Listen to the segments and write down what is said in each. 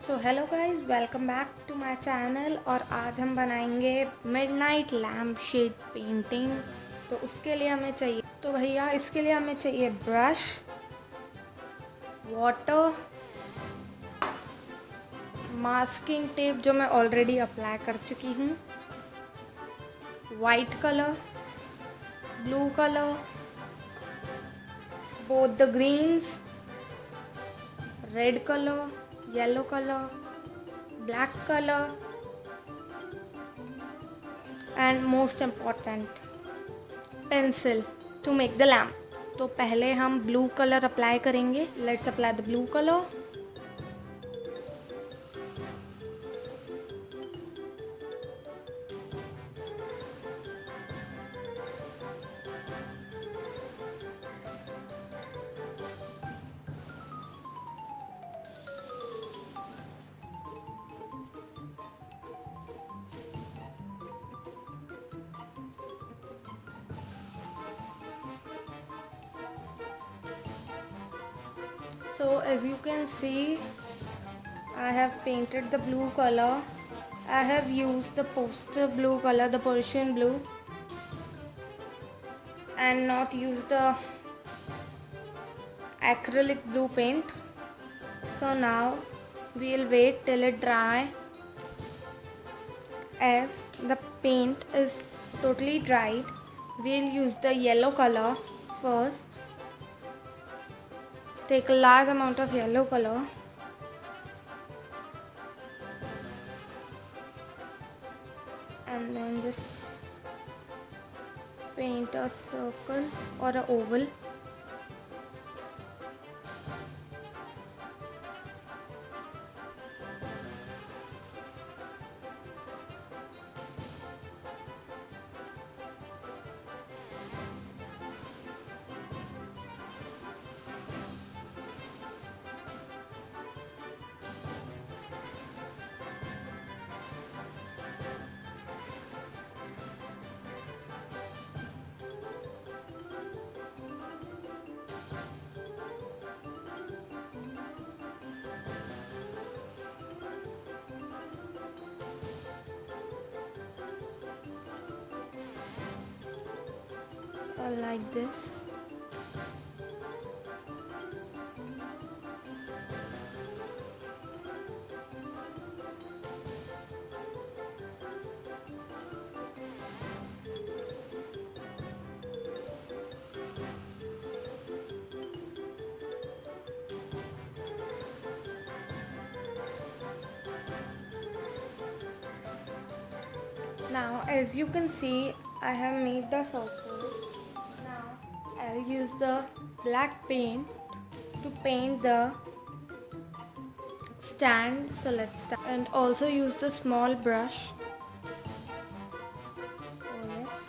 So hello guys, welcome back to my channel. और आज हम बनाएंगे मिडनाइट लैम्प शेड पेंटिंग। तो उसके लिए हमें चाहिए, तो भैया इसके लिए हमें चाहिए ब्रश, वाटर, मास्किंग टेप जो मैं ऑलरेडी अप्लाई कर चुकी हूँ, white colour, blue colour, both the greens, red colour, yellow colour, black colour and most important pencil to make the lamp. तो पहले हम ब्लू कलर अप्लाई करेंगे। Let's apply the blue colour. So as you can see, I have painted the blue color. I have used the poster blue color, the Persian blue, and not used the acrylic blue paint. So now we'll wait till it dry. As the paint is totally dried, we'll use the yellow color first. Take a large amount of yellow color and then just paint a circle or a oval. Like this. Now as you can see, I have made the circle. Now I'll use the black paint to paint the stand. So let's start. And also use the small brush. Oh yes.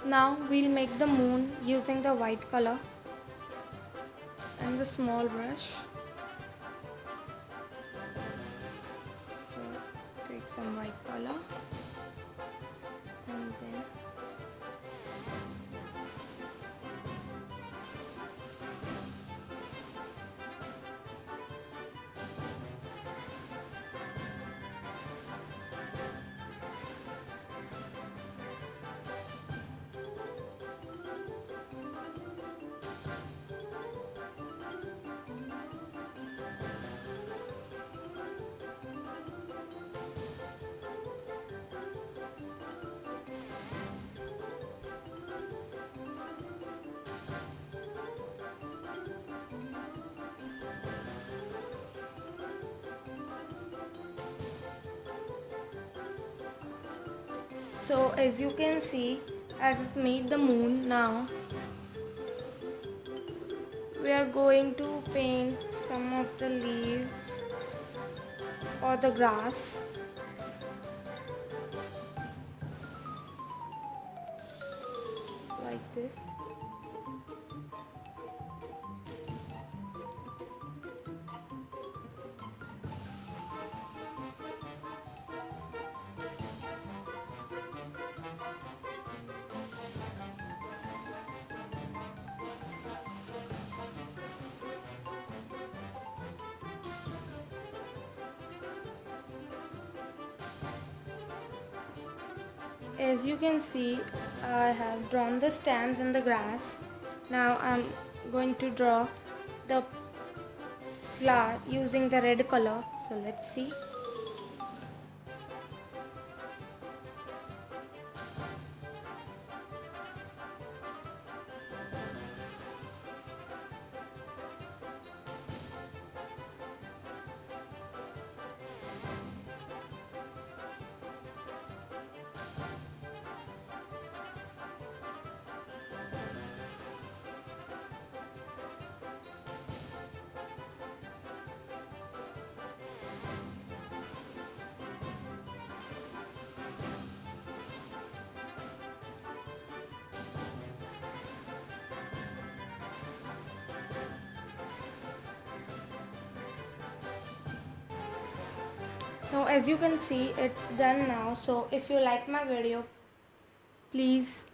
Now we'll make the moon using the white color and the small brush. So take some white color and then so as you can see, I've made the moon. Now we are going to paint some of the leaves or the grass like this. As you can see, I have drawn the stems and the grass. Now I'm going to draw the flower using the red color. So let's see. So as you can see, it's done now. So if you like my video, please